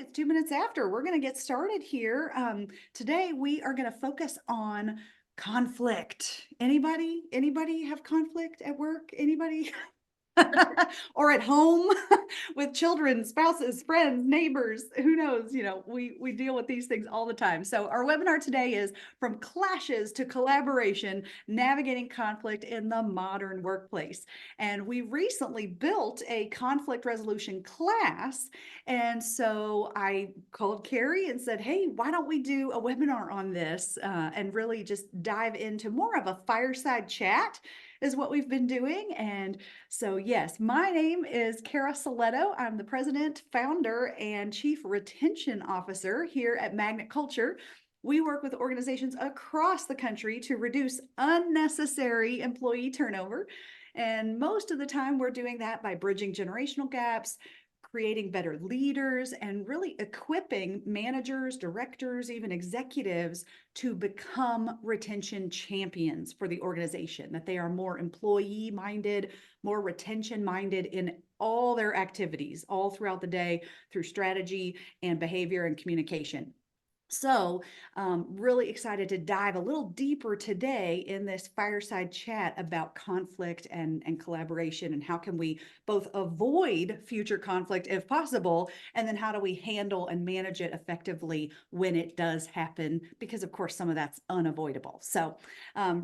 it's 2 minutes after. We're going to get started here. Today we are going to focus on conflict. Anybody have conflict at work? Anybody? Or at home with children, spouses, friends, neighbors, who knows, we deal with these things all the time. So our webinar today is From Clashes to Collaboration, Navigating Conflict in the Modern Workplace. And we recently built a conflict resolution class. And so I called Carrie and said, hey, why don't we do a webinar on this and really just dive into more of a fireside chat is what we've been doing. And so yes, my name is Cara Silletto. I'm the president, founder, and chief retention officer here at Magnet Culture. We work with organizations across the country to reduce unnecessary employee turnover. And most of the time we're doing that by bridging generational gaps, creating better leaders, and really equipping managers, directors, even executives to become retention champions for the organization, that they are more employee minded, more retention minded in all their activities, all throughout the day through strategy and behavior and communication. So really excited to dive a little deeper today in this fireside chat about conflict and collaboration, and how can we both avoid future conflict if possible, and then how do we handle and manage it effectively when it does happen, because of course some of that's unavoidable. So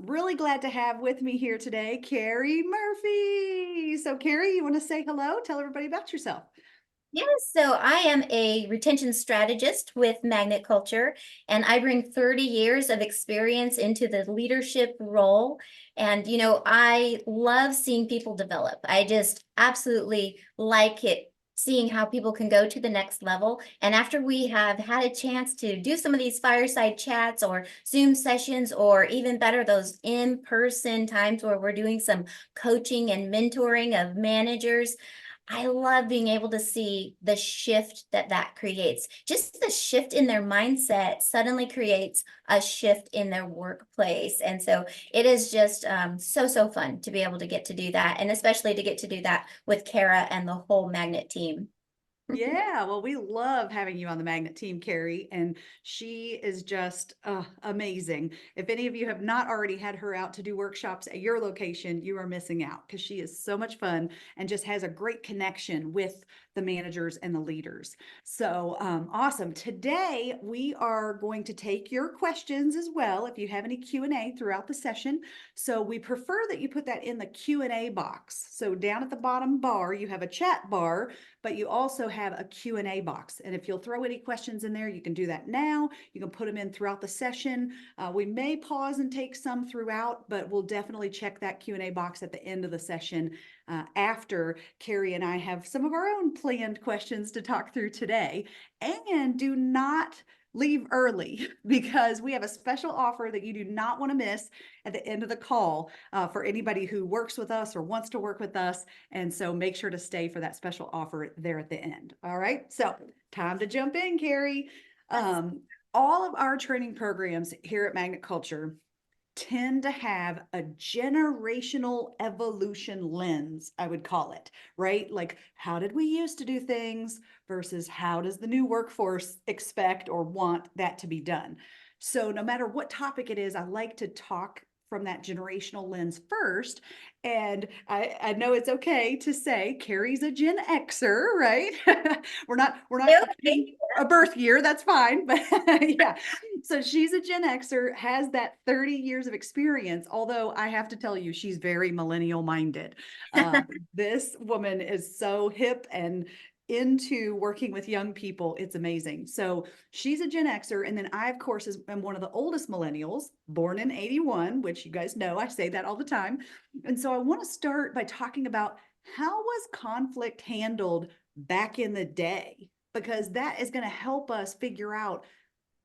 really glad to have with me here today Carrie Murphy. So Carrie, you want to say hello? Tell everybody about yourself. Yes, so I am a retention strategist with Magnet Culture, and I bring 30 years of experience into the leadership role. And, I love seeing people develop. I just absolutely like it, seeing how people can go to the next level. And after we have had a chance to do some of these fireside chats or Zoom sessions, or even better, those in-person times where we're doing some coaching and mentoring of managers, I love being able to see the shift that creates. Just the shift in their mindset suddenly creates a shift in their workplace. And so it is just so fun to be able to get to do that, and especially to get to do that with Cara and the whole Magnet team. Yeah, well, we love having you on the Magnet team, Carrie, and she is just amazing. If any of you have not already had her out to do workshops at your location, you are missing out, because she is so much fun and just has a great connection with the managers and the leaders. So awesome. Today, we are going to take your questions as well, if you have any Q&A throughout the session. So we prefer that you put that in the Q&A box. So down at the bottom bar, you have a chat bar, but you also have a Q&A box. And if you'll throw any questions in there, you can do that now. You can put them in throughout the session. We may pause and take some throughout, but we'll definitely check that Q&A box at the end of the session after Carrie and I have some of our own planned questions to talk through today. And do not leave early, because we have a special offer that you do not want to miss at the end of the call for anybody who works with us or wants to work with us. And so make sure to stay for that special offer there at the end. All right, so time to jump in, Carrie. All of our training programs here at Magnet Culture tend to have a generational evolution lens, I would call it, right? Like, how did we used to do things versus how does the new workforce expect or want that to be done? So no matter what topic it is, I like to talk from that generational lens first. And I know it's okay to say Carrie's a Gen Xer, right? we're not Okay. a birth year, that's fine. But yeah, so she's a Gen Xer, has that 30 years of experience, although I have to tell you, she's very millennial minded. This woman is so hip and into working with young people. It's amazing. So she's a Gen Xer. And then I, of course, am one of the oldest millennials, born in 81, which you guys know, I say that all the time. And so I want to start by talking about how was conflict handled back in the day, because that is going to help us figure out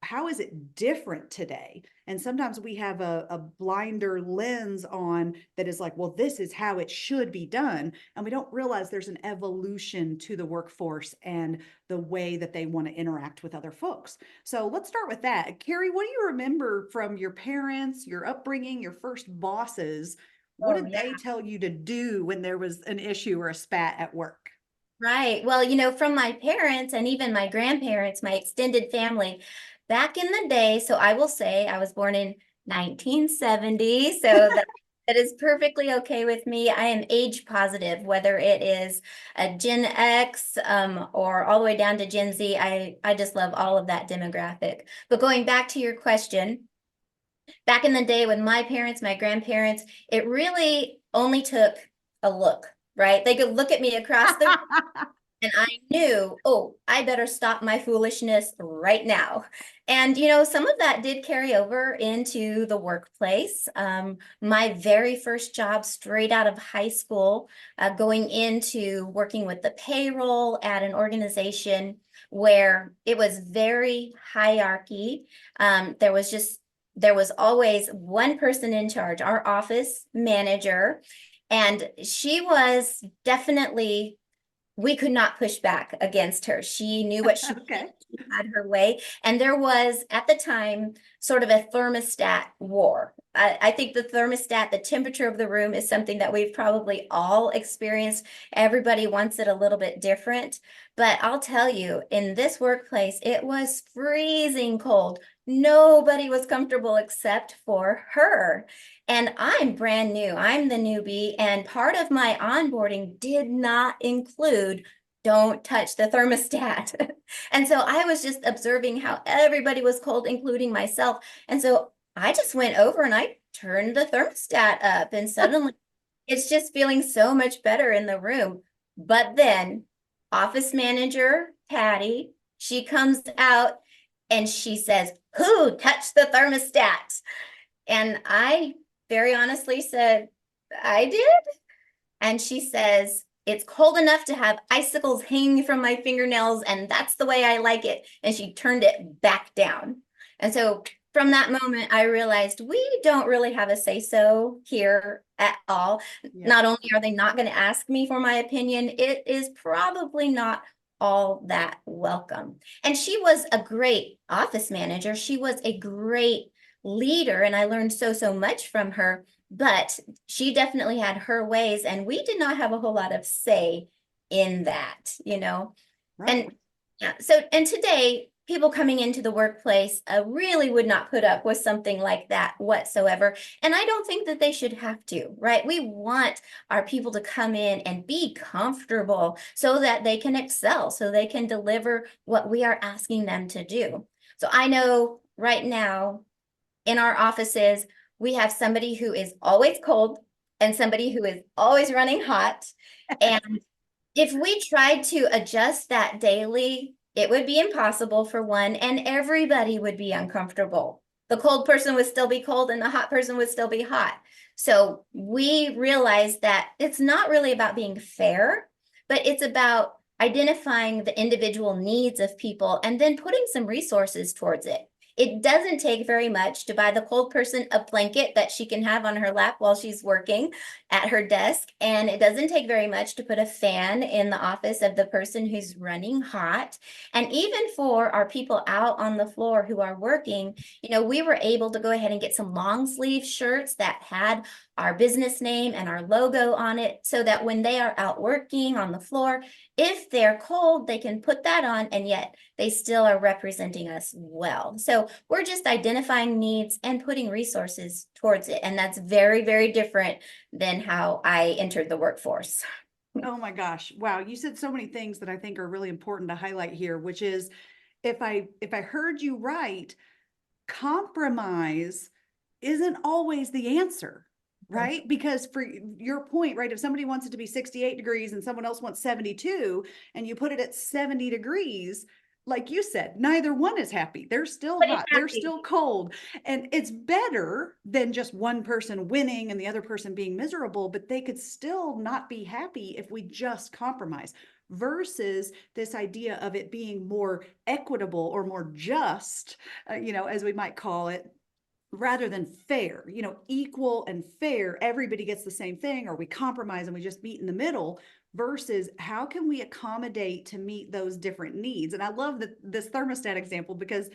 how is it different today. And sometimes we have a blinder lens on that is like, well, this is how it should be done, and we don't realize there's an evolution to the workforce and the way that they want to interact with other folks. So let's start with that. Carrie, what do you remember from your parents, your upbringing, your first bosses? What Oh, did yeah. they tell you to do when there was an issue or a spat at work? Right. Well, from my parents and even my grandparents, my extended family, back in the day, so I will say I was born in 1970, so that is perfectly okay with me. I am age positive, whether it is a Gen X, or all the way down to Gen Z. I just love all of that demographic. But going back to your question, back in the day with my parents, my grandparents, it really only took a look, right? They could look at me across the and I knew, oh, I better stop my foolishness right now. And, some of that did carry over into the workplace. My very first job straight out of high school, going into working with the payroll at an organization where it was very hierarchy. There was always one person in charge, our office manager. And she was definitely, we could not push back against her. She knew what she Okay. had her way. And there was, at the time, sort of a thermostat war. I think the thermostat, the temperature of the room is something that we've probably all experienced. Everybody wants it a little bit different. But I'll tell you, in this workplace, it was freezing cold. Nobody was comfortable except for her. And I'm brand new. I'm the newbie. And part of my onboarding did not include don't touch the thermostat. And so I was just observing how everybody was cold, including myself. And so I just went over and I turned the thermostat up, and suddenly it's just feeling so much better in the room. But then office manager Patty, she comes out and she says, "Who touched the thermostat?" And I very honestly said, "I did." And she says, "It's cold enough to have icicles hanging from my fingernails, and that's the way I like it." And she turned it back down. And so from that moment, I realized we don't really have a say-so here at all. Yeah. Not only are they not going to ask me for my opinion, it is probably not all that welcome. And she was a great office manager. She was a great leader, and I learned so much from her. But she definitely had her ways, and we did not have a whole lot of say in that. Right. And yeah, so, and today, people coming into the workplace really would not put up with something like that whatsoever. And I don't think that they should have to, right? We want our people to come in and be comfortable so that they can excel, so they can deliver what we are asking them to do. So I know right now, in our offices, we have somebody who is always cold and somebody who is always running hot. And if we tried to adjust that daily, it would be impossible for one, and everybody would be uncomfortable. The cold person would still be cold and the hot person would still be hot. So we realized that it's not really about being fair, but it's about identifying the individual needs of people and then putting some resources towards it. It doesn't take very much to buy the cold person a blanket that she can have on her lap while she's working at her desk. And it doesn't take very much to put a fan in the office of the person who's running hot. And even for our people out on the floor who are working, we were able to go ahead and get some long sleeve shirts that had our business name and our logo on it, so that when they are out working on the floor, if they're cold, they can put that on, and yet they still are representing us well. So we're just identifying needs and putting resources towards it. And that's very, very different than how I entered the workforce. Oh my gosh. Wow. You said so many things that I think are really important to highlight here, which is if I heard you right, compromise isn't always the answer, right? Because for your point, right, if somebody wants it to be 68 degrees and someone else wants 72 and you put it at 70 degrees, like you said, neither one is happy. They're still But it's hot, they're happy. still cold. And it's better than just one person winning and the other person being miserable, but they could still not be happy if we just compromise versus this idea of it being more equitable or more just, as we might call it, rather than fair, equal and fair, everybody gets the same thing, or we compromise and we just meet in the middle, versus how can we accommodate to meet those different needs. And I love this thermostat example because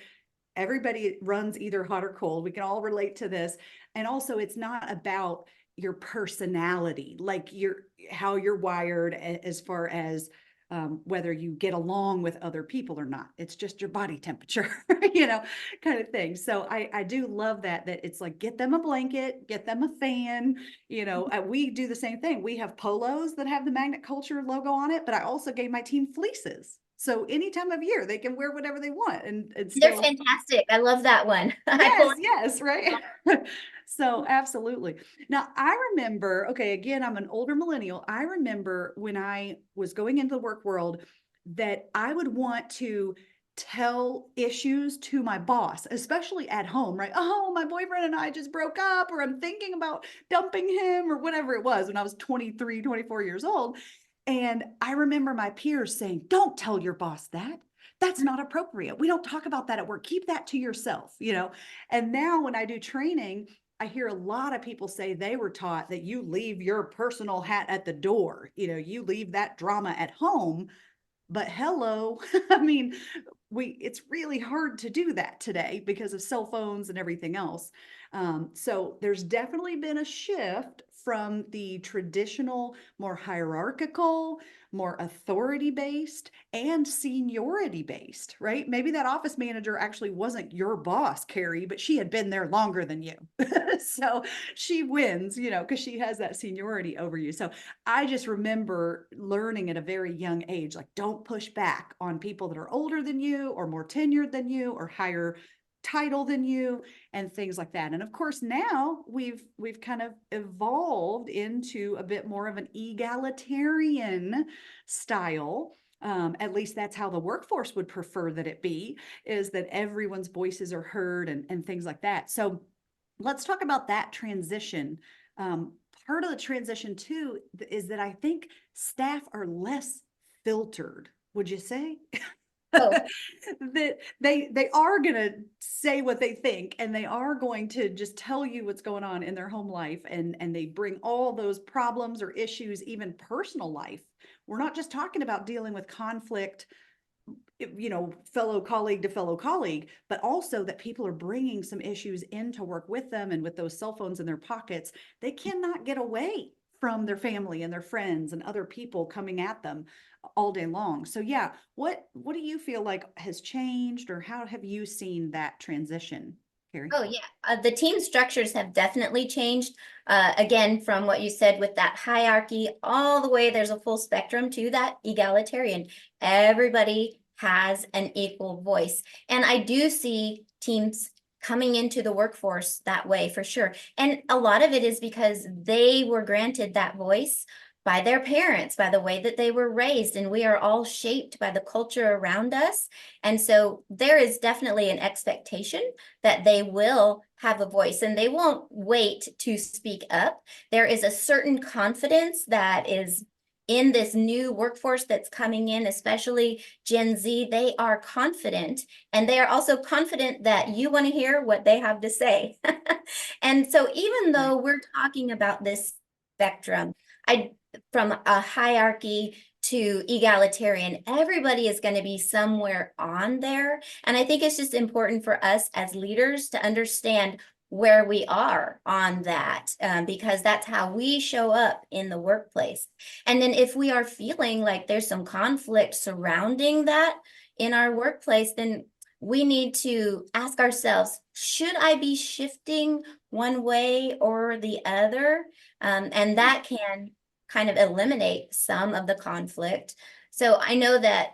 everybody runs either hot or cold. We can all relate to this. And also it's not about your personality, like how you're wired as far as whether you get along with other people or not. It's just your body temperature, kind of thing. So I do love that it's like, get them a blanket, get them a fan, we do the same thing. We have polos that have the Magnet Culture logo on it, but I also gave my team fleeces. So any time of year, they can wear whatever they want and They're still. fantastic. I love that one. I pull Yes, right. So absolutely. Now I remember, okay, again, I'm an older millennial. I remember when I was going into the work world that I would want to tell issues to my boss, especially at home, right? Oh, my boyfriend and I just broke up, or I'm thinking about dumping him, or whatever it was when I was 23, 24 years old. And I remember my peers saying, don't tell your boss that. That's not appropriate. We don't talk about that at work. Keep that to yourself. And now when I do training, I hear a lot of people say they were taught that you leave your personal hat at the door. You leave that drama at home. But hello, I mean, it's really hard to do that today because of cell phones and everything else. So there's definitely been a shift from the traditional, more hierarchical, more authority based, and seniority based, right? Maybe that office manager actually wasn't your boss, Carrie, but she had been there longer than you. So she wins, because she has that seniority over you. So I just remember learning at a very young age, like, don't push back on people that are older than you or more tenured than you or higher title than you and things like that. And of course, now we've kind of evolved into a bit more of an egalitarian style. At least that's how the workforce would prefer that it be, is that everyone's voices are heard and things like that. So let's talk about that transition. Part of the transition too is that I think staff are less filtered, would you say? Oh, That they are going to say what they think, and they are going to just tell you what's going on in their home life, and they bring all those problems or issues, even personal life. We're not just talking about dealing with conflict, fellow colleague to fellow colleague, but also that people are bringing some issues in to work with them, and with those cell phones in their pockets, they cannot get away from their family and their friends and other people coming at them all day long. So yeah, what do you feel like has changed, or how have you seen that transition, Carrie? oh yeah. The team structures have definitely changed. Again, from what you said with that hierarchy, all the way there's a full spectrum to that egalitarian. Everybody has an equal voice. And I do see teams coming into the workforce that way for sure. And a lot of it is because they were granted that voice by their parents, by the way that they were raised, and we are all shaped by the culture around us. And so there is definitely an expectation that they will have a voice and they won't wait to speak up. There is a certain confidence that is in this new workforce that's coming in, especially Gen Z. They are confident, and they are also confident that you want to hear what they have to say. And so even Right. though we're talking about this spectrum, I from a hierarchy to egalitarian, everybody is going to be somewhere on there. And I think it's just important for us as leaders to understand where we are on that, because that's how we show up in the workplace. And then if we are feeling like there's some conflict surrounding that in our workplace, then we need to ask ourselves, should I be shifting one way or the other? And that can kind of eliminate some of the conflict. So I know that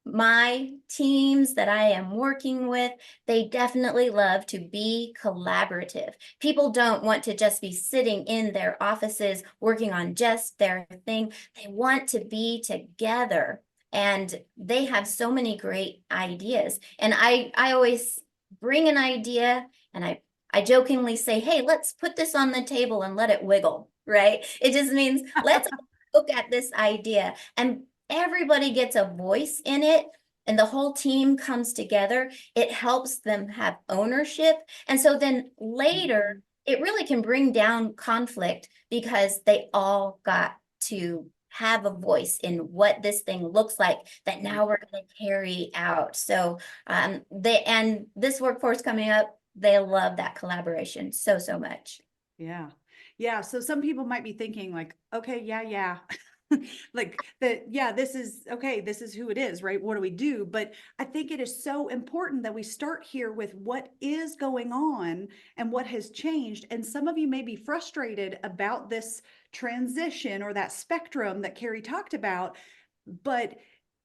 my teams that I am working with, they definitely love to be collaborative. People don't want to just be sitting in their offices working on just their thing. They want to be together, and they have so many great ideas. And I always bring an idea, and I jokingly say, hey, let's put this on the table and let it wiggle, right? It just means let's look at this idea, and everybody gets a voice in it, and the whole team comes together. It helps them have ownership. And so then later, it really can bring down conflict because they all got to have a voice in what this thing looks like that now we're going to carry out. So and this workforce coming up, they love that collaboration so much. Yeah. Yeah. So some people might be thinking like, okay, yeah, yeah. Like that, yeah, this is okay, this is who it is, right? What do we do? But I think it is so important that we start here with what is going on and what has changed. And some of you may be frustrated about this transition or that spectrum that Carrie talked about, but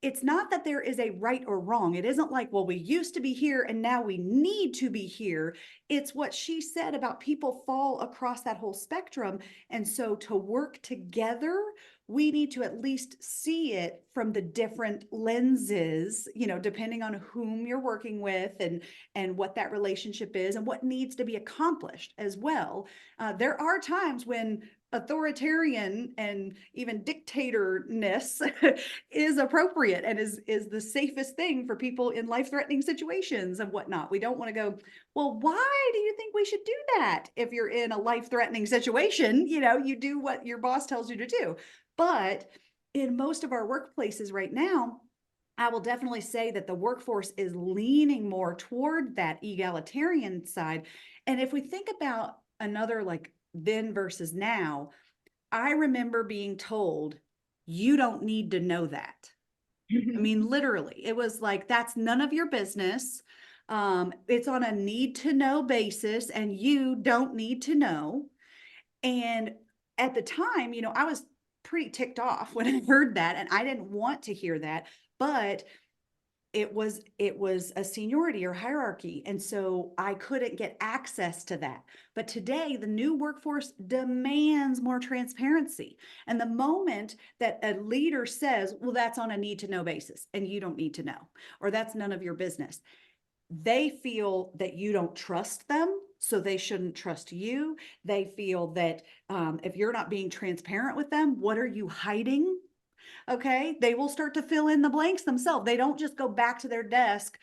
it's not that there is a right or wrong. It isn't like, well, we used to be here and now we need to be here. It's what she said about people fall across that whole spectrum. And so to work together, we need to at least see it from the different lenses, depending on whom you're working with and what that relationship is and what needs to be accomplished as well. There are times when authoritarian and even dictatorness is appropriate and is the safest thing for people in life-threatening situations and whatnot. We don't want to go, well, why do you think we should do that? If you're in a life-threatening situation, you do what your boss tells you to do. But in most of our workplaces right now, I will definitely say that the workforce is leaning more toward that egalitarian side. And if we think about another like then versus now, I remember being told, you don't need to know that. I mean, literally, it was like, that's none of your business. It's on a need to know basis, and you don't need to know. And at the time, I was pretty ticked off when I heard that, and I didn't want to hear that, but it was a seniority or hierarchy, and so I couldn't get access to that. But today the new workforce demands more transparency, and the moment that a leader says, well, that's on a need to know basis and you don't need to know, or that's none of your business, they feel that you don't trust them, so they shouldn't trust you. They feel that if you're not being transparent with them, what are you hiding? Okay, they will start to fill in the blanks themselves. They don't just go back to their desk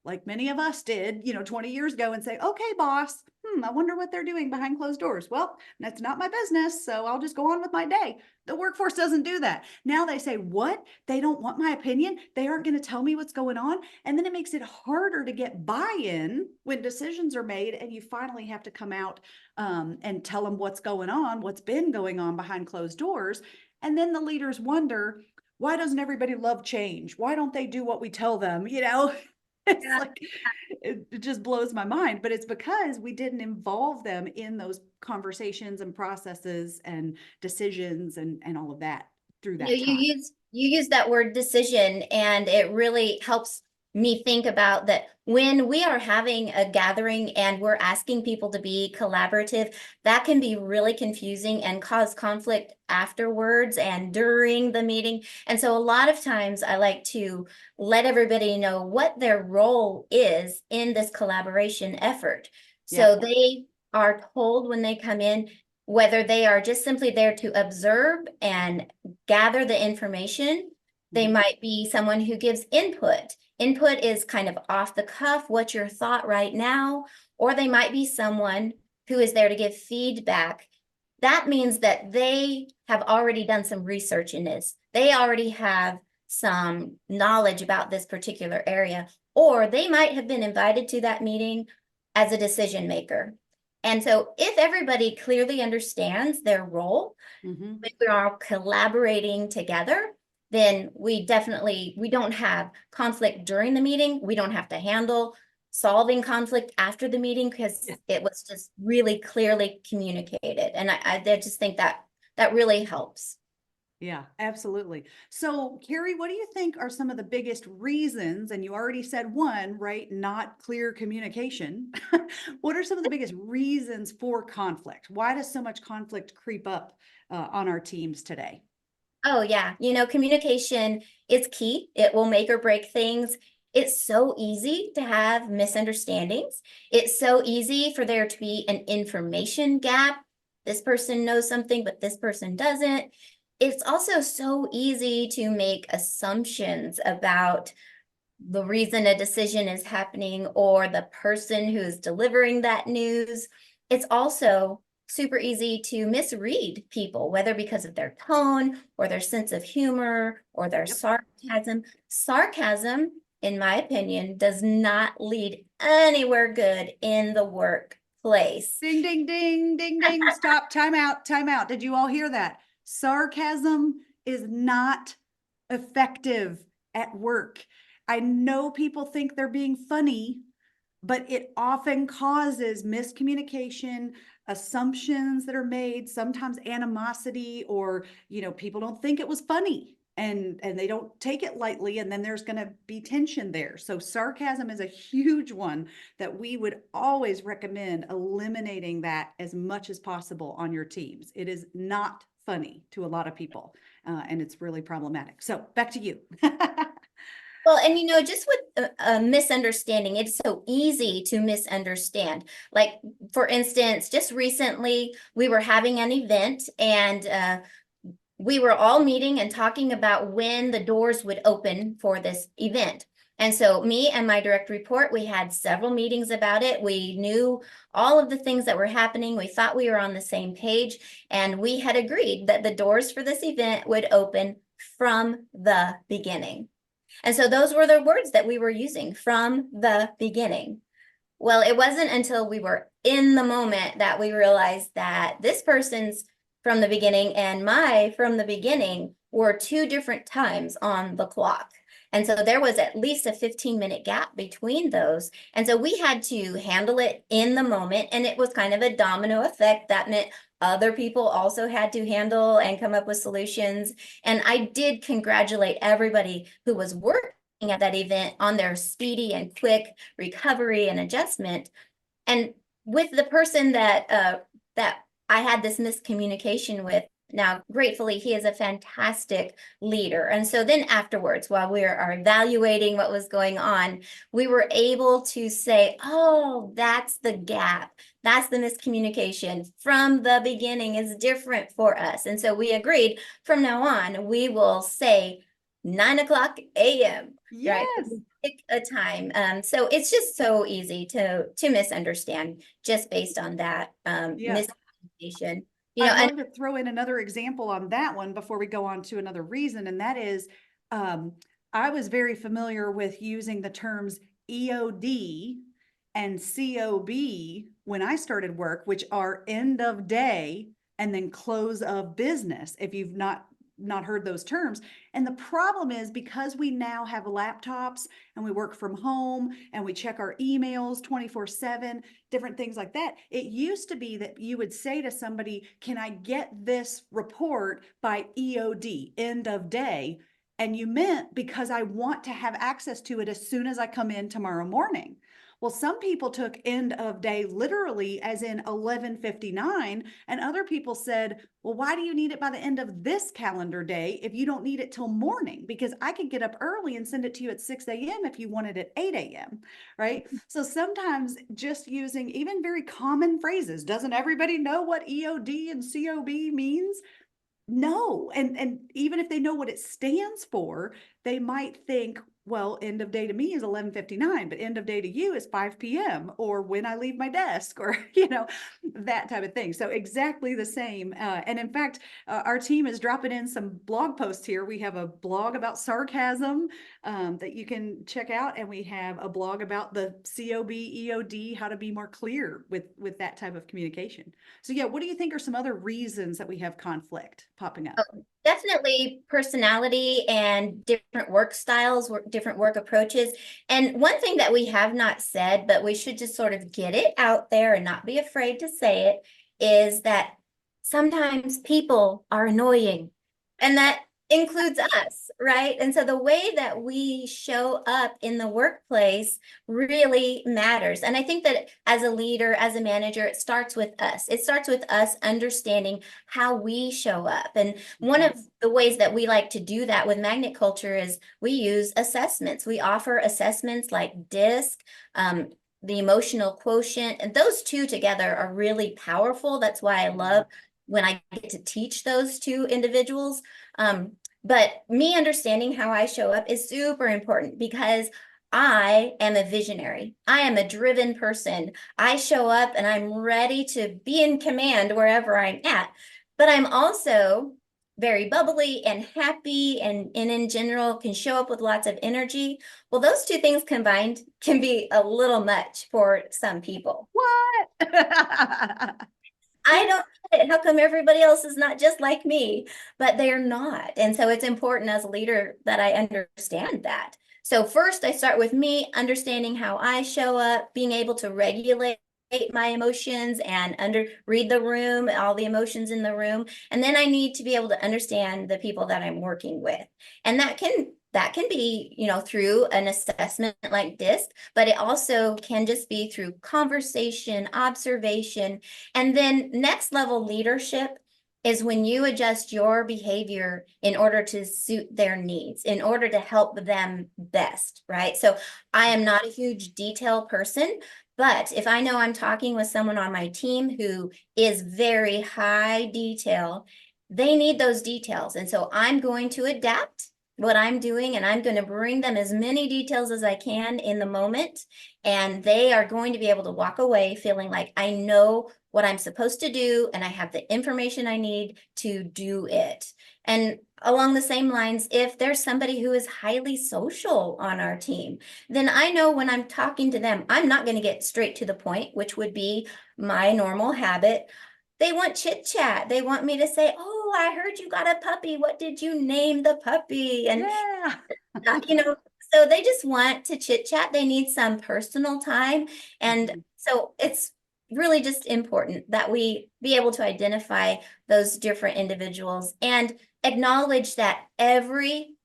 like many of us did, 20 years ago and say, okay, boss, I wonder what they're doing behind closed doors. Well, that's not my business, so I'll just go on with my day. The workforce doesn't do that. Now they say, what? They don't want my opinion. They aren't going to tell me what's going on. And then it makes it harder to get buy-in when decisions are made and you finally have to come out and tell them what's going on, what's been going on behind closed doors. And then the leaders wonder, why doesn't everybody love change? Why don't they do what we tell them? It's Yeah. like, it just blows my mind, but it's because we didn't involve them in those conversations and processes and decisions and all of that through You know, that time. you use that word decision, and it really helps me think about that when we are having a gathering and we're asking people to be collaborative, that can be really confusing and cause conflict afterwards and during the meeting. And so a lot of times I like to let everybody know what their role is in this collaboration effort. Yeah. So they are told when they come in whether they are just simply there to observe and gather the information. They might be someone who gives input. Input is kind of off the cuff, what's your thought right now? Or they might be someone who is there to give feedback. That means that they have already done some research in this. They already have some knowledge about this particular area, or they might have been invited to that meeting as a decision maker. And so if everybody clearly understands their role, if we are collaborating together, then we don't have conflict during the meeting. We don't have to handle solving conflict after the meeting because it was just really clearly communicated. And I just think that really helps. Yeah, absolutely. So, Carrie, what do you think are some of the biggest reasons? And you already said one, right? Not clear communication. What are some of the biggest reasons for conflict? Why does so much conflict creep up on our teams today? Oh, yeah. Communication is key. It will make or break things. It's so easy to have misunderstandings. It's so easy for there to be an information gap. This person knows something, but this person doesn't. It's also so easy to make assumptions about the reason a decision is happening or the person who's delivering that news. It's also super easy to misread people, whether because of their tone or their sense of humor or their sarcasm. Sarcasm, in my opinion, does not lead anywhere good in the workplace. Ding, ding, ding, ding, ding. Stop. Time out. Time out. Did you all hear that? Sarcasm is not effective at work. I know people think they're being funny, but it often causes miscommunication, assumptions that are made, sometimes animosity, or people don't think it was funny, and they don't take it lightly, and then there's going to be tension there. So sarcasm is a huge one that we would always recommend eliminating that as much as possible on your teams. It is not funny to a lot of people, and it's really problematic. So back to you. Well, and just with a misunderstanding, it's so easy to misunderstand. Like, for instance, just recently we were having an event, and we were all meeting and talking about when the doors would open for this event. And so me and my direct report, we had several meetings about it. We knew all of the things that were happening. We thought we were on the same page, and we had agreed that the doors for this event would open from the beginning. And so those were the words that we were using, from the beginning. Well, it wasn't until we were in the moment that we realized that this person's from the beginning and my from the beginning were two different times on the clock. And so there was at least a 15-minute gap between those. And so we had to handle it in the moment. And it was kind of a domino effect. That meant other people also had to handle and come up with solutions. And I did congratulate everybody who was working at that event on their speedy and quick recovery and adjustment. And with the person that I had this miscommunication with, now gratefully he is a fantastic leader. And so then afterwards, while we are evaluating what was going on, we were able to say, oh, that's the gap. That's the miscommunication. From the beginning is different for us. And so we agreed from now on, we will say 9:00 a.m. Yes. Right? Pick a time. So it's just so easy to misunderstand just based on that miscommunication. I'd love to throw in another example on that one before we go on to another reason, and that is, I was very familiar with using the terms EOD and COB when I started work, which are end of day and then close of business, if you've not heard those terms. And the problem is, because we now have laptops and we work from home and we check our emails 24/7, different things like that. It used to be that you would say to somebody, can I get this report by EOD, end of day? And you meant, because I want to have access to it as soon as I come in tomorrow morning. Well, some people took end of day literally as in 11:59, and other people said, well, why do you need it by the end of this calendar day if you don't need it till morning? Because I could get up early and send it to you at 6 a.m. if you wanted it at 8 a.m., right? So sometimes just using even very common phrases, doesn't everybody know what EOD and COB means? No. And even if they know what it stands for, they might think, well, end of day to me is 11:59, but end of day to you is 5 p.m. or when I leave my desk, or, that type of thing. So exactly the same. And in fact, our team is dropping in some blog posts here. We have a blog about sarcasm that you can check out. And we have a blog about the COB, EOD, how to be more clear with that type of communication. So yeah, what do you think are some other reasons that we have conflict popping up? Definitely personality and different work styles, different work approaches. And one thing that we have not said, but we should just sort of get it out there and not be afraid to say it, is that sometimes people are annoying, and that includes us, right? And so the way that we show up in the workplace really matters. And I think that as a leader, as a manager, it starts with us. It starts with us understanding how we show up. And one of the ways that we like to do that with Magnet Culture is we use assessments. We offer assessments like DISC, the emotional quotient, and those two together are really powerful. That's why I love when I get to teach those two individuals. But me understanding how I show up is super important, because I am a visionary. I am a driven person. I show up and I'm ready to be in command wherever I'm at. But I'm also very bubbly and happy, and in general can show up with lots of energy. Well, those two things combined can be a little much for some people. What? I don't get it. How come everybody else is not just like me? But they're not. And so it's important as a leader that I understand that. So first I start with me understanding how I show up, being able to regulate my emotions and read the room, all the emotions in the room. And then I need to be able to understand the people that I'm working with. And that can be, through an assessment like DISC, but it also can just be through conversation, observation, and then next level leadership is when you adjust your behavior in order to suit their needs, in order to help them best, right? So I am not a huge detail person, but if I know I'm talking with someone on my team who is very high detail, they need those details. And so I'm going to adapt what I'm doing, and I'm going to bring them as many details as I can in the moment. And they are going to be able to walk away feeling like I know what I'm supposed to do and I have the information I need to do it. And along the same lines, if there's somebody who is highly social on our team, then I know when I'm talking to them, I'm not going to get straight to the point, which would be my normal habit. They want chit chat. They want me to say, "Oh, I heard you got a puppy. What did you name the puppy?" And Yeah. so they just want to chit chat. They need some personal time. And Mhm. so it's really just important that we be able to identify those different individuals and acknowledge that every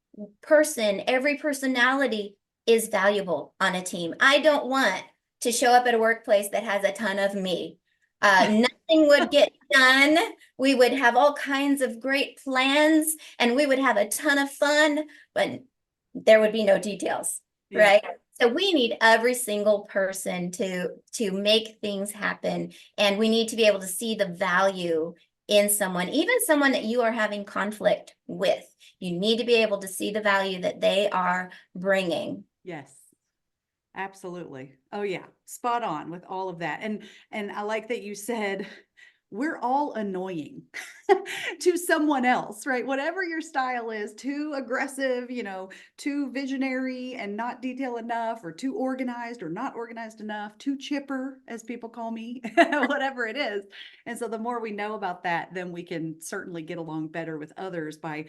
person, every personality is valuable on a team. I don't want to show up at a workplace that has a ton of me. Nothing would get done. We would have all kinds of great plans and we would have a ton of fun, but there would be no details, Yeah. right? So we need every single person to make things happen, and we need to be able to see the value in someone, even someone that you are having conflict with. You need to be able to see the value that they are bringing. Yes. Absolutely. Oh yeah, spot on with all of that. And I like that you said we're all annoying to someone else, right? Whatever your style is, too aggressive, too visionary and not detail enough, or too organized or not organized enough, too chipper, as people call me, whatever it is. And so the more we know about that, then we can certainly get along better with others by,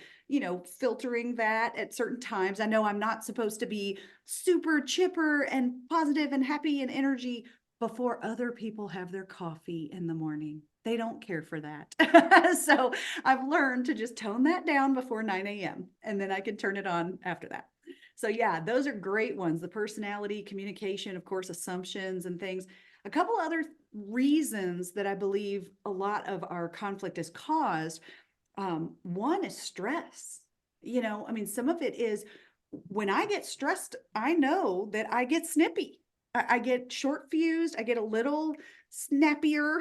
filtering that at certain times. I know I'm not supposed to be super chipper and positive and happy and energy before other people have their coffee in the morning. They don't care for that. So I've learned to just tone that down before 9 a.m. and then I can turn it on after that. So yeah, those are great ones. The personality, communication, of course, assumptions and things. A couple other reasons that I believe a lot of our conflict is caused. One is stress. I mean, some of it is when I get stressed, I know that I get snippy. I get short fused. I get a little snappier.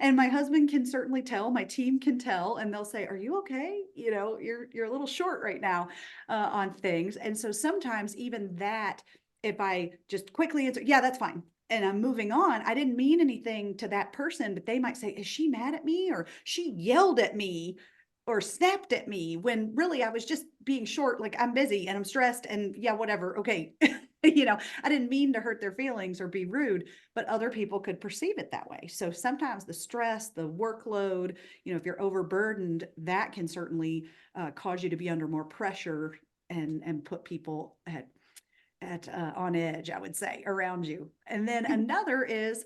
And my husband can certainly tell, my team can tell, and they'll say, "Are you okay? You're a little short right now on things." And so sometimes even that, if I just quickly answer, "Yeah, that's fine," and I'm moving on, I didn't mean anything to that person, but they might say, "Is she mad at me?" or "She yelled at me," or snapped at me, when really I was just being short, like I'm busy and I'm stressed and yeah, whatever. Okay. I didn't mean to hurt their feelings or be rude, but other people could perceive it that way. So sometimes the stress, the workload, if you're overburdened, that can certainly cause you to be under more pressure and put people at on edge, I would say, around you. And then another is,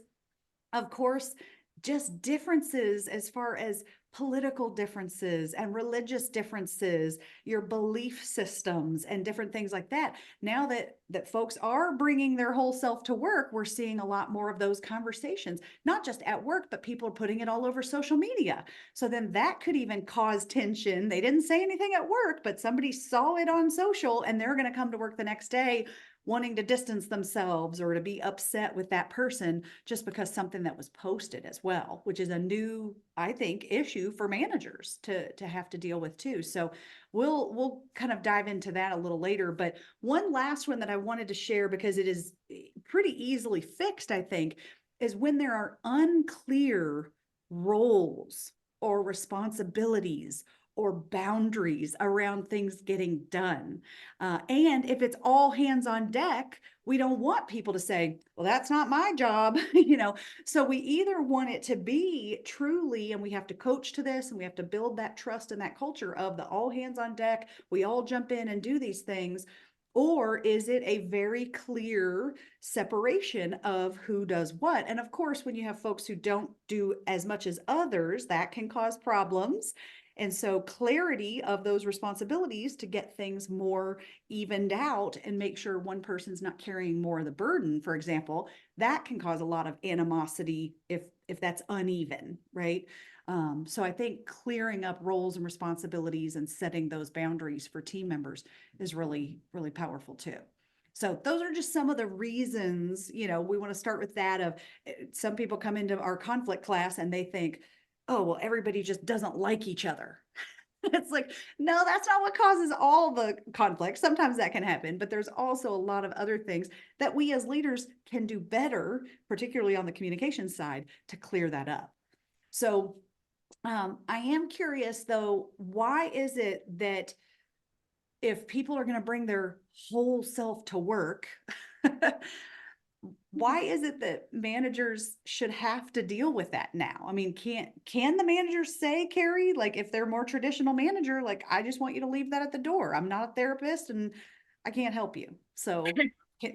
of course, just differences as far as political differences and religious differences, your belief systems and different things like that. Now that folks are bringing their whole self to work, we're seeing a lot more of those conversations, not just at work, but people are putting it all over social media. So then that could even cause tension. They didn't say anything at work, but somebody saw it on social and they're going to come to work the next day wanting to distance themselves or to be upset with that person just because something that was posted as well, which is a new, I think, issue for managers to have to deal with too. So we'll kind of dive into that a little later. But one last one that I wanted to share, because it is pretty easily fixed, I think, is when there are unclear roles or responsibilities or boundaries around things getting done. And if it's all hands on deck, we don't want people to say, well, that's not my job, so we either want it to be truly, and we have to coach to this, and we have to build that trust and that culture of the all hands on deck, we all jump in and do these things. Or is it a very clear separation of who does what? And of course, when you have folks who don't do as much as others, that can cause problems. And so clarity of those responsibilities to get things more evened out and make sure one person's not carrying more of the burden, for example, that can cause a lot of animosity if that's uneven, right? So I think clearing up roles and responsibilities and setting those boundaries for team members is really, really powerful too. So those are just some of the reasons, we want to start with that of some people come into our conflict class and they think, oh, well, everybody just doesn't like each other. It's like, no, that's not what causes all the conflict. Sometimes that can happen, but there's also a lot of other things that we as leaders can do better, particularly on the communication side, to clear that up. So I am curious though, why is it that if people are going to bring their whole self to work, why is it that managers should have to deal with that now? I mean, can the managers say, Carrie, like if they're more traditional manager, like I just want you to leave that at the door. I'm not a therapist and I can't help you. So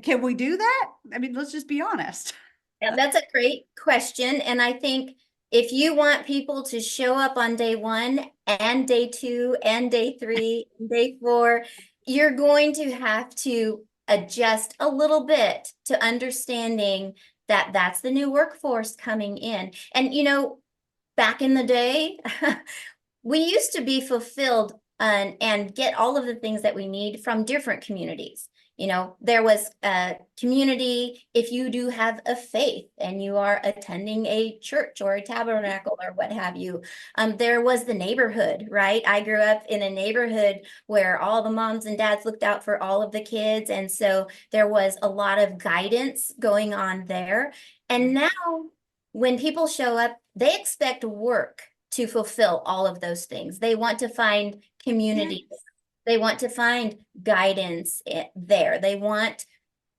can we do that? I mean, let's just be honest. Yeah, that's a great question. And I think if you want people to show up on day 1 and day 2 and day 3, and day 4, you're going to have to adjust a little bit to understanding that that's the new workforce coming in. And, back in the day, we used to be fulfilled and get all of the things that we need from different communities. There was a community if you do have a faith and you are attending a church or a tabernacle or what have you. There was the neighborhood, right? I grew up in a neighborhood where all the moms and dads looked out for all of the kids. And so there was a lot of guidance going on there. And now when people show up, they expect work to fulfill all of those things. They want to find community. Yes. They want to find guidance there. They want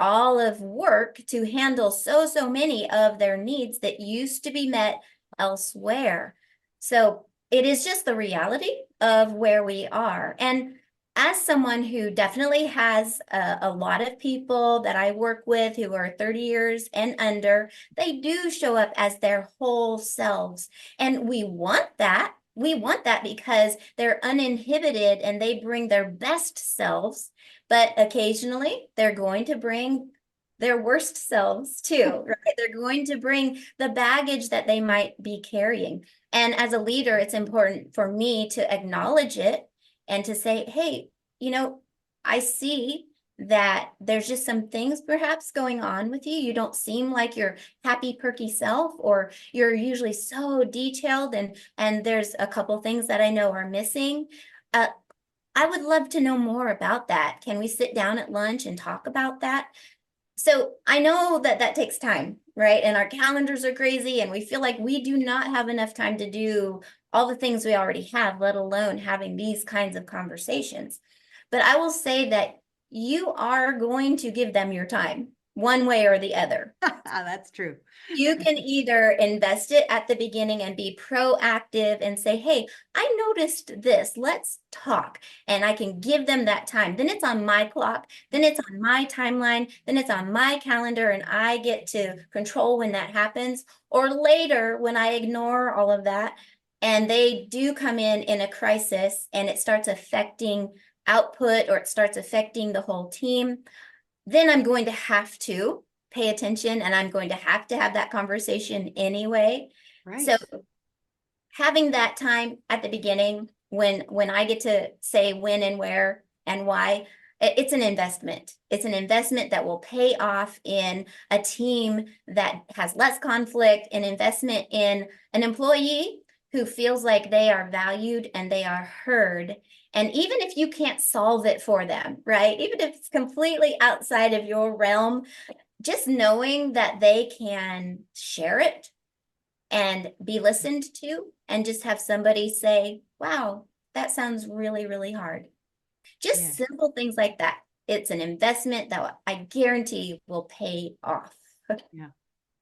all of work to handle so many of their needs that used to be met elsewhere. So it is just the reality of where we are. And as someone who definitely has a lot of people that I work with who are 30 years and under, they do show up as their whole selves. And we want that. We want that because they're uninhibited and they bring their best selves, but occasionally they're going to bring their worst selves too, right? They're going to bring the baggage that they might be carrying. And as a leader, it's important for me to acknowledge it and to say, hey, I see that there's just some things perhaps going on with you. You don't seem like your happy, perky self, or you're usually so detailed and there's a couple things that I know are missing. I would love to know more about that. Can we sit down at lunch and talk about that? So I know that that takes time, right? And our calendars are crazy and we feel like we do not have enough time to do all the things we already have, let alone having these kinds of conversations. But I will say that you are going to give them your time one way or the other. That's true. You can either invest it at the beginning and be proactive and say, hey, I noticed this, let's talk. And I can give them that time. Then it's on my clock, then it's on my timeline, then it's on my calendar, and I get to control when that happens. Or later, when I ignore all of that, and they do come in a crisis and it starts affecting output or it starts affecting the whole team, then I'm going to have to pay attention and I'm going to have that conversation anyway. Right. So having that time at the beginning when I get to say when and where and why, it's an investment. It's an investment that will pay off in a team that has less conflict, an investment in an employee who feels like they are valued and they are heard. And even if you can't solve it for them, right? Even if it's completely outside of your realm, just knowing that they can share it and be listened to and just have somebody say, wow, that sounds really, really hard. Just Yeah. simple things like that. It's an investment that I guarantee will pay off. Yeah.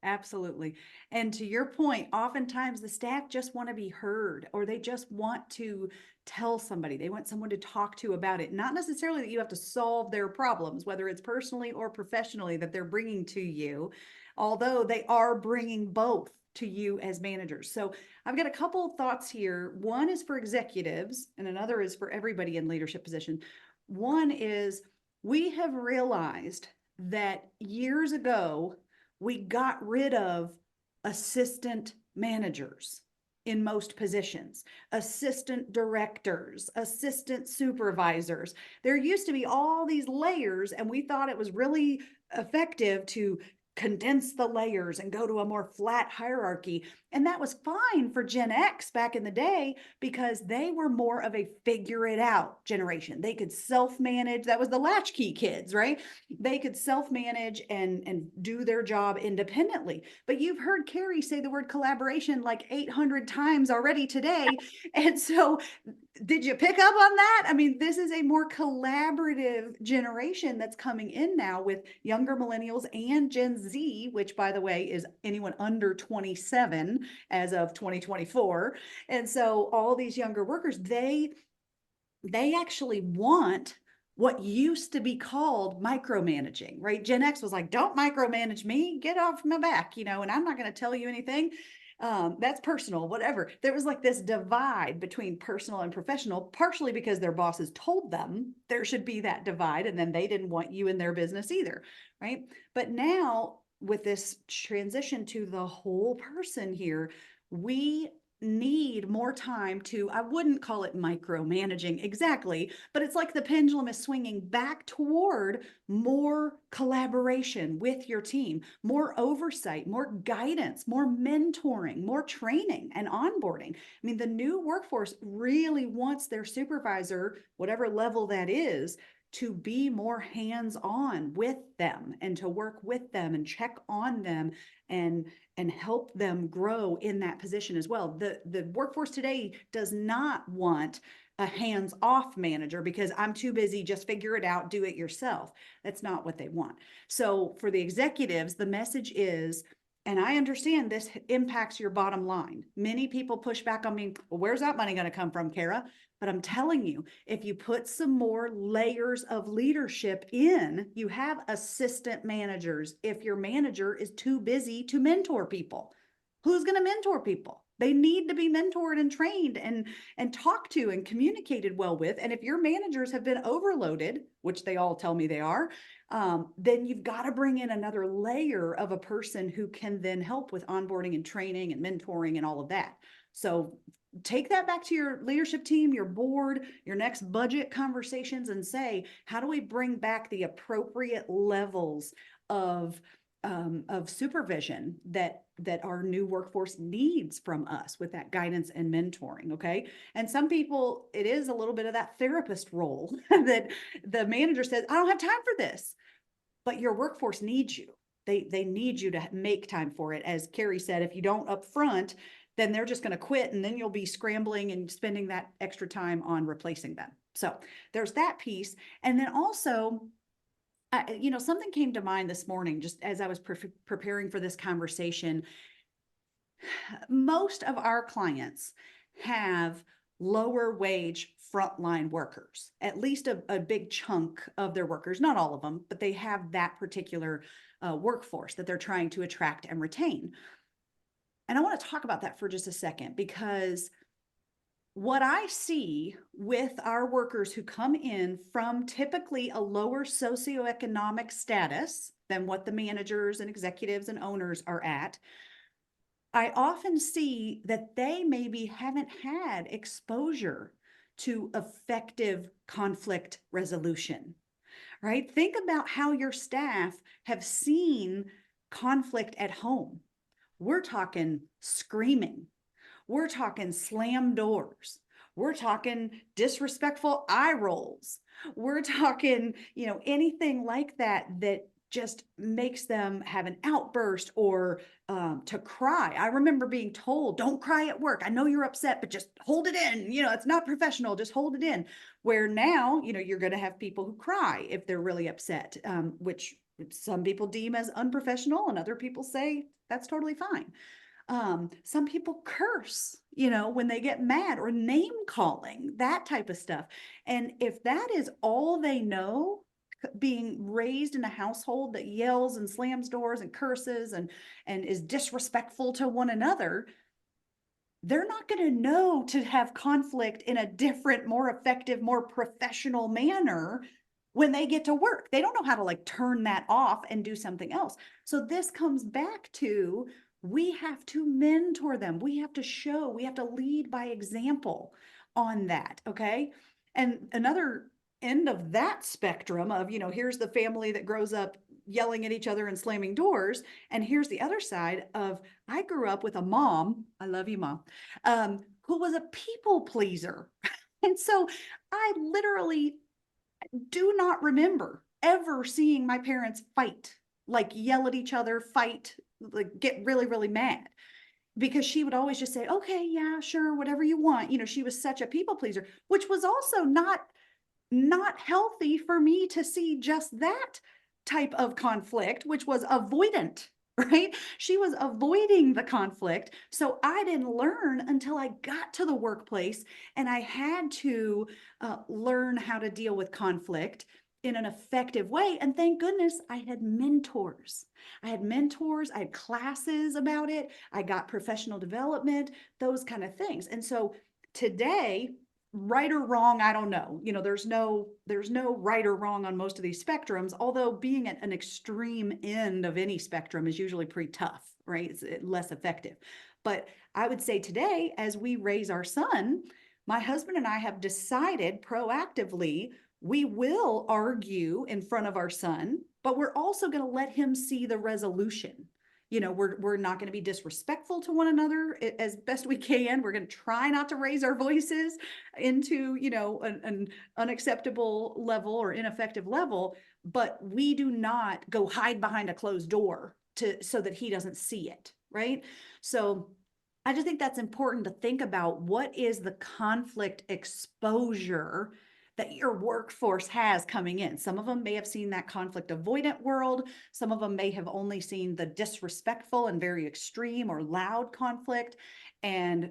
Absolutely. And to your point, oftentimes the staff just want to be heard, or they just want to tell somebody. They want someone to talk to about it. Not necessarily that you have to solve their problems, whether it's personally or professionally that they're bringing to you, although they are bringing both to you as managers. So I've got a couple of thoughts here. One is for executives and another is for everybody in leadership position. One is we have realized that years ago, we got rid of assistant managers in most positions, assistant directors, assistant supervisors. There used to be all these layers, and we thought it was really effective to condense the layers and go to a more flat hierarchy. And that was fine for Gen X back in the day because they were more of a figure it out generation. They could self-manage. That was the latchkey kids, right? They could self-manage and do their job independently. But you've heard Carrie say the word collaboration like 800 times already today. And so did you pick up on that? I mean, this is a more collaborative generation that's coming in now with younger millennials and Gen Z, which by the way is anyone under 27 as of 2024. And so all these younger workers, they actually want what used to be called micromanaging, right? Gen X was like, don't micromanage me, get off my back, and I'm not going to tell you anything. That's personal, whatever. There was like this divide between personal and professional, partially because their bosses told them there should be that divide, and then they didn't want you in their business either, right? But now with this transition to the whole person here, we need more time to, I wouldn't call it micromanaging exactly, but it's like the pendulum is swinging back toward more collaboration with your team, more oversight, more guidance, more mentoring, more training and onboarding. I mean, the new workforce really wants their supervisor, whatever level that is, to be more hands-on with them and to work with them and check on them and help them grow in that position as well. The workforce today does not want a hands-off manager because I'm too busy, just figure it out, do it yourself. That's not what they want. So for the executives, the message is, and I understand this impacts your bottom line. Many people push back on me, well, where's that money going to come from, Cara? But I'm telling you, if you put some more layers of leadership in, you have assistant managers. If your manager is too busy to mentor people, who's going to mentor people? They need to be mentored and trained and talked to and communicated well with. And if your managers have been overloaded, which they all tell me they are, then you've got to bring in another layer of a person who can then help with onboarding and training and mentoring and all of that. So take that back to your leadership team, your board, your next budget conversations, and say, how do we bring back the appropriate levels of supervision that our new workforce needs from us with that guidance and mentoring? Okay. And some people, it is a little bit of that therapist role that the manager says, I don't have time for this, but your workforce needs you. They need you to make time for it. As Carrie said, if you don't up front, then they're just going to quit, and then you'll be scrambling and spending that extra time on replacing them. So there's that piece. And then also, something came to mind this morning just as I was preparing for this conversation. Most of our clients have lower wage frontline workers, at least a big chunk of their workers, not all of them, but they have that particular workforce that they're trying to attract and retain. And I want to talk about that for just a second, because what I see with our workers who come in from typically a lower socioeconomic status than what the managers and executives and owners are at, I often see that they maybe haven't had exposure to effective conflict resolution, right? Think about how your staff have seen conflict at home. We're talking screaming. We're talking slam doors. We're talking disrespectful eye rolls. We're talking, anything like that just makes them have an outburst or to cry. I remember being told, don't cry at work. I know you're upset, but just hold it in. It's not professional. Just hold it in. Where now, you're going to have people who cry if they're really upset, which some people deem as unprofessional and other people say that's totally fine. Some people curse, when they get mad, or name calling, that type of stuff. And if that is all they know, being raised in a household that yells and slams doors and curses and is disrespectful to one another, they're not going to know to have conflict in a different, more effective, more professional manner when they get to work. They don't know how to like turn that off and do something else. So this comes back to, we have to mentor them. We have to lead by example on that. Okay. And another end of that spectrum of, here's the family that grows up yelling at each other and slamming doors. And here's the other side of, I grew up with a mom, I love you, Mom, who was a people pleaser. And so I literally do not remember ever seeing my parents fight, like yell at each other, fight, like get really, really mad. Because she would always just say, okay, yeah, sure, whatever you want. She was such a people pleaser, which was also not healthy for me to see just that type of conflict, which was avoidant, right? She was avoiding the conflict. So I didn't learn until I got to the workplace, and I had to learn how to deal with conflict in an effective way. And thank goodness I had mentors. I had classes about it. I got professional development, those kind of things. And so today, right or wrong, I don't know. There's no right or wrong on most of these spectrums, although being at an extreme end of any spectrum is usually pretty tough, right? It's less effective. But I would say today, as we raise our son, my husband and I have decided proactively, we will argue in front of our son, but we're also going to let him see the resolution. We're not going to be disrespectful to one another as best we can. We're going to try not to raise our voices into, an unacceptable level or ineffective level, but we do not go hide behind a closed door so that he doesn't see it, right? So I just think that's important to think about. What is the conflict exposure that your workforce has coming in? Some of them may have seen that conflict avoidant world. Some of them may have only seen the disrespectful and very extreme or loud conflict. And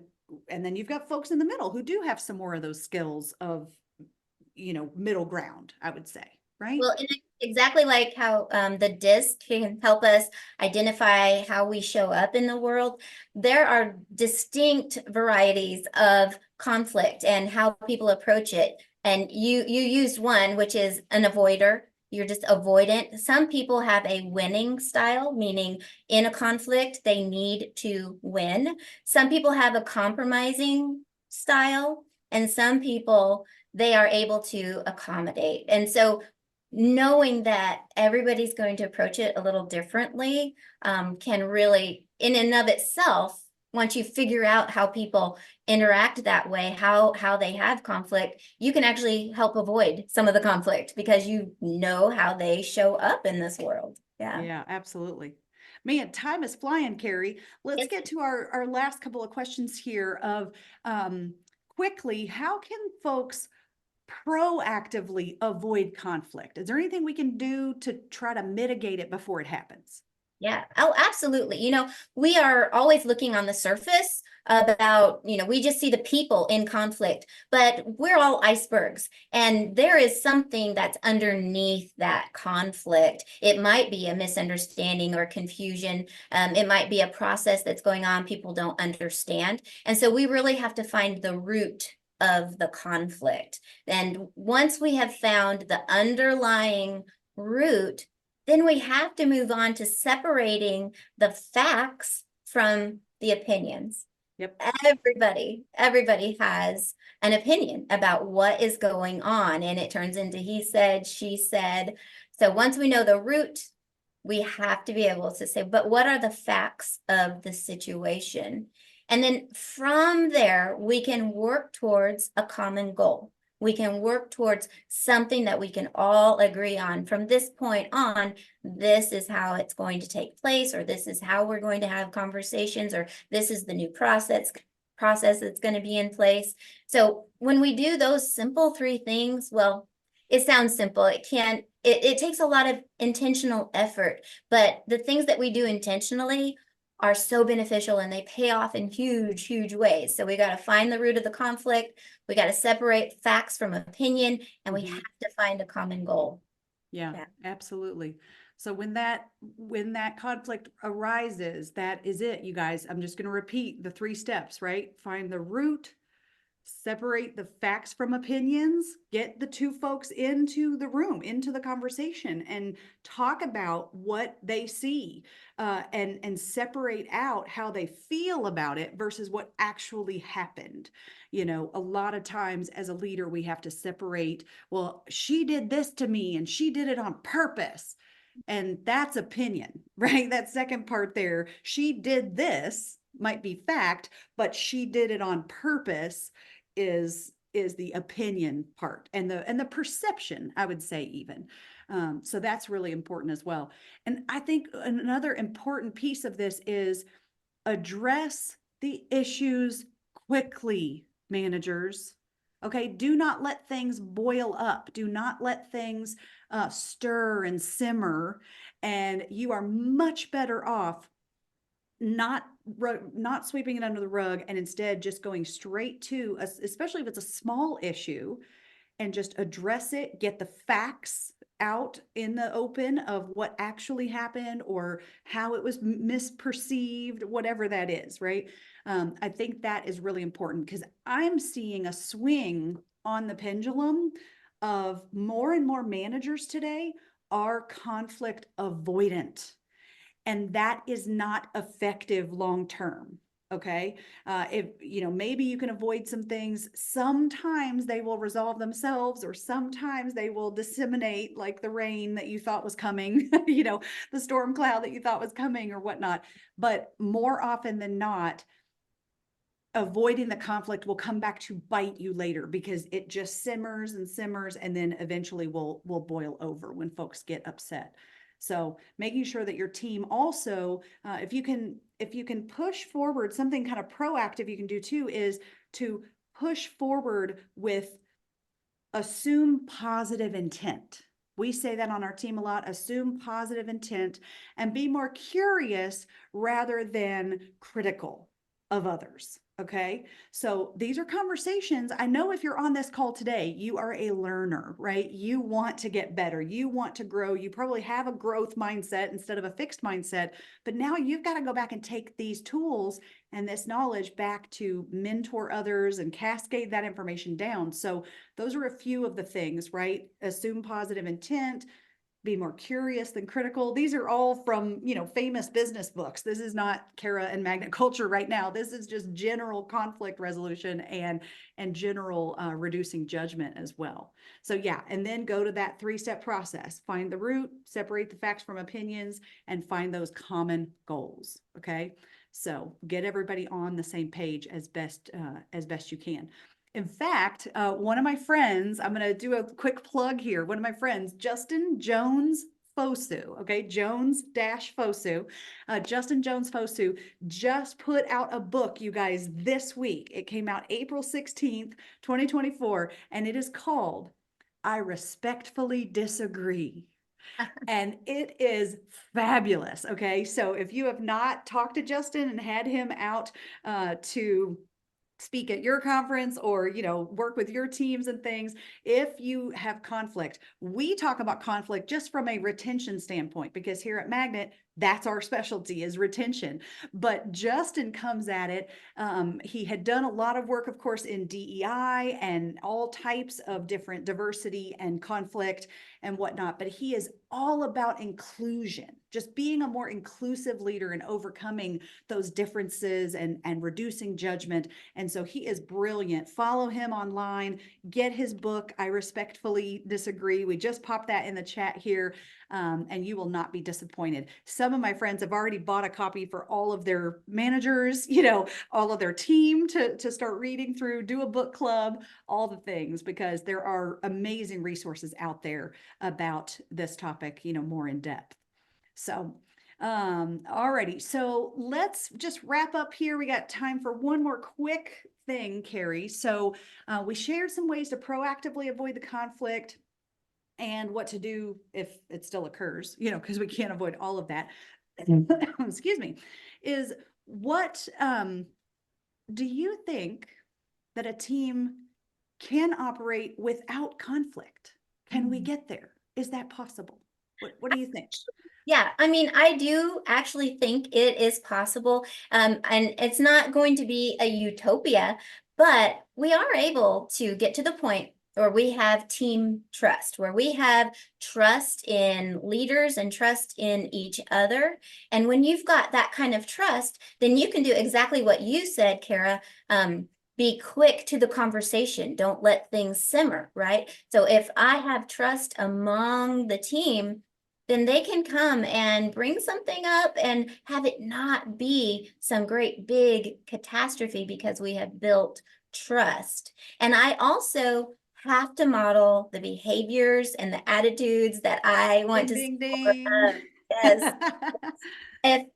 then you've got folks in the middle who do have some more of those skills of, middle ground, I would say, right? Well, and exactly like how the disc can help us identify how we show up in the world, there are distinct varieties of conflict and how people approach it. And you used one, which is an avoider. You're just avoidant. Some people have a winning style, meaning in a conflict, they need to win. Some people have a compromising style, and some people, they are able to accommodate. And so knowing that everybody's going to approach it a little differently can really, in and of itself, once you figure out how people interact that way, how they have conflict, you can actually help avoid some of the conflict because you know how they show up in this world. Yeah, absolutely. Man, time is flying, Carrie. Let's get to our last couple of questions here of quickly, how can folks proactively avoid conflict? Is there anything we can do to try to mitigate it before it happens? Yeah. Oh, absolutely. We are always looking on the surface about, we just see the people in conflict, but we're all icebergs, and there is something that's underneath that conflict. It might be a misunderstanding or confusion. It might be a process that's going on people don't understand. And so we really have to find the root of the conflict. And once we have found the underlying root, then we have to move on to separating the facts from the opinions. Yep. Everybody has an opinion about what is going on, and it turns into he said, she said. So once we know the root, we have to be able to say, but what are the facts of the situation? And then from there, we can work towards a common goal, we can work towards something that we can all agree on. From this point on, this is how it's going to take place, or this is how we're going to have conversations, or this is the new process that's going to be in place. So when we do those simple three things, well, it sounds simple. It takes a lot of intentional effort, but the things that we do intentionally are so beneficial and they pay off in huge, huge ways. So we got to find the root of the conflict. We got to separate facts from opinion, and we have to find a common goal. Yeah, absolutely. So when that conflict arises, that is it, you guys. I'm just going to repeat the 3 steps, right? Find the root, separate the facts from opinions, get the 2 folks into the room, into the conversation, and talk about what they see, and separate out how they feel about it versus what actually happened. You know, a lot of times as a leader, we have to separate, well, she did this to me and she did it on purpose. And that's opinion, right? That second part there, she did this might be fact, but she did it on purpose is the opinion part, and the perception, I would say, even. So that's really important as well. And I think another important piece of this is address the issues quickly, managers. Okay, do not let things boil up. Do not let things stir and simmer. And you are much better off not sweeping it under the rug, and instead just going straight to, especially if it's a small issue, and just address it, get the facts out in the open of what actually happened or how it was misperceived, whatever that is, right? I think that is really important, because I'm seeing a swing on the pendulum of more and more managers today are conflict avoidant. And that is not effective long term. Okay. If, you know, maybe you can avoid some things. Sometimes they will resolve themselves, or sometimes they will disseminate, like the rain that you thought was coming, you know, the storm cloud that you thought was coming or whatnot. But more often than not, avoiding the conflict will come back to bite you later, because it just simmers and simmers, and then eventually will boil over when folks get upset. So making sure that your team also, if you can push forward, something kind of proactive you can do too is to push forward with assume positive intent. We say that on our team a lot: assume positive intent and be more curious rather than critical of others. Okay. So these are conversations. I know if you're on this call today, you are a learner, right? You want to get better. You want to grow. You probably have a growth mindset instead of a fixed mindset, but now you've got to go back and take these tools and this knowledge back to mentor others and cascade that information down. So those are a few of the things, right? Assume positive intent, be more curious than critical. These are all from, you know, famous business books. This is not Cara and Magnet Culture right now. This is just general conflict resolution and general reducing judgment as well. So yeah, and then go to that 3-step process: find the root, separate the facts from opinions, and find those common goals. Okay, so get everybody on the same page as best you can. In fact, one of my friends, I'm going to do a quick plug here. One of my friends, Justin Jones Fosu, okay, Jones-Fosu, Justin Jones Fosu just put out a book, you guys, this week. It came out April 16th, 2024, and it is called I Respectfully Disagree. And it is fabulous. Okay, so if you have not talked to Justin and had him out to speak at your conference, or, you know, work with your teams and things, if you have conflict, we talk about conflict just from a retention standpoint, because here at Magnet, that's our specialty, is retention. But Justin comes at it. He had done a lot of work, of course, in DEI and all types of different diversity and conflict and whatnot, but he is all about inclusion, just being a more inclusive leader and overcoming those differences and reducing judgment. And so he is brilliant. Follow him online, get his book. I respectfully disagree. We just popped that in the chat here. And you will not be disappointed. Some of my friends have already bought a copy for all of their managers, all of their team to start reading through, do a book club, all the things, because there are amazing resources out there about this topic, more in depth. So, alrighty. So let's just wrap up here. We got time for one more quick thing, Carrie. So we shared some ways to proactively avoid the conflict and what to do if it still occurs, because we can't avoid all of that. Excuse me. Is what do you think that a team can operate without conflict? Can we get there? Is that possible? What do you think? Yeah, I mean, I do actually think it is possible. And it's not going to be a utopia, but we are able to get to the point where we have team trust, where we have trust in leaders and trust in each other. And when you've got that kind of trust, then you can do exactly what you said, Cara. Be quick to the conversation. Don't let things simmer, right? So if I have trust among the team, then they can come and bring something up and have it not be some great big catastrophe because we have built trust. And I also have to model the behaviors and the attitudes that I want to see Ding, ding, more ding. of. Yes.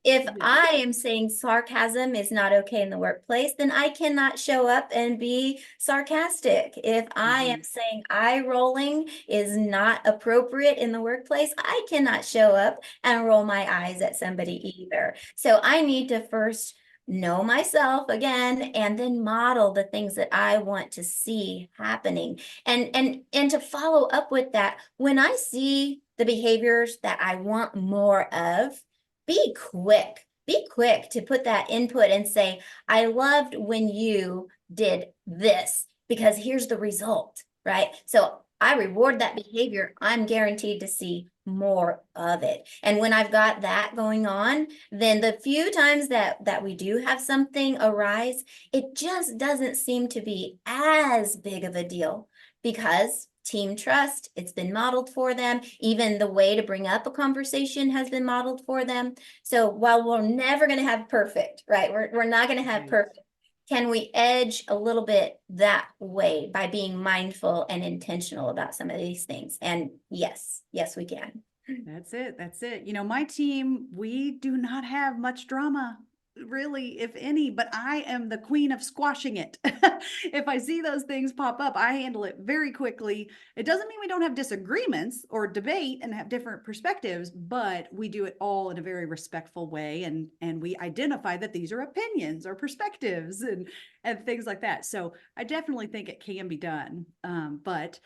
If Yeah. I am saying sarcasm is not okay in the workplace, then I cannot show up and be sarcastic. If I am saying eye rolling is not appropriate in the workplace, I cannot show up and roll my eyes at somebody either. So I need to first know myself again and then model the things that I want to see happening. And to follow up with that, when I see the behaviors that I want more of, be quick to put that input and say, I loved when you did this because here's the result, right? So I reward that behavior. I'm guaranteed to see more of it. And when I've got that going on, then the few times that we do have something arise, it just doesn't seem to be as big of a deal because team trust, it's been modeled for them. Even the way to bring up a conversation has been modeled for them. So while we're never going to have perfect, right? We're not going to have perfect. Can we edge a little bit that way by being mindful and intentional about some of these things? And yes, we can. That's it. That's it. My team, we do not have much drama, really, if any, but I am the queen of squashing it. If I see those things pop up, I handle it very quickly. It doesn't mean we don't have disagreements or debate and have different perspectives, but we do it all in a very respectful way. And we identify that these are opinions or perspectives and things like that. So I definitely think it can be done. But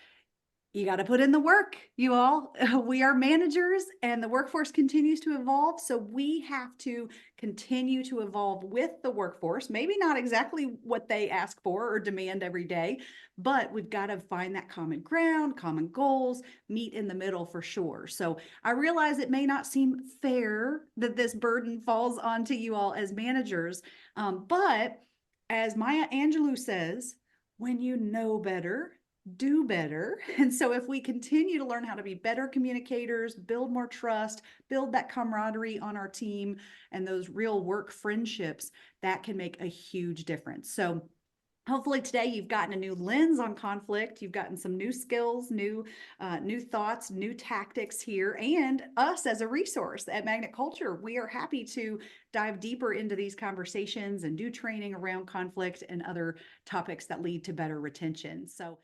you got to put in the work, you all. We are managers and the workforce continues to evolve. So we have to continue to evolve with the workforce. Maybe not exactly what they ask for or demand every day, but we've got to find that common ground, common goals, meet in the middle for sure. So I realize it may not seem fair that this burden falls onto you all as managers. But as Maya Angelou says, when you know better, do better. And so if we continue to learn how to be better communicators, build more trust, build that camaraderie on our team and those real work friendships, that can make a huge difference. So hopefully today you've gotten a new lens on conflict. You've gotten some new skills, new thoughts, new tactics here, and us as a resource at Magnet Culture. We are happy to dive deeper into these conversations and do training around conflict and other topics that lead to better retention. So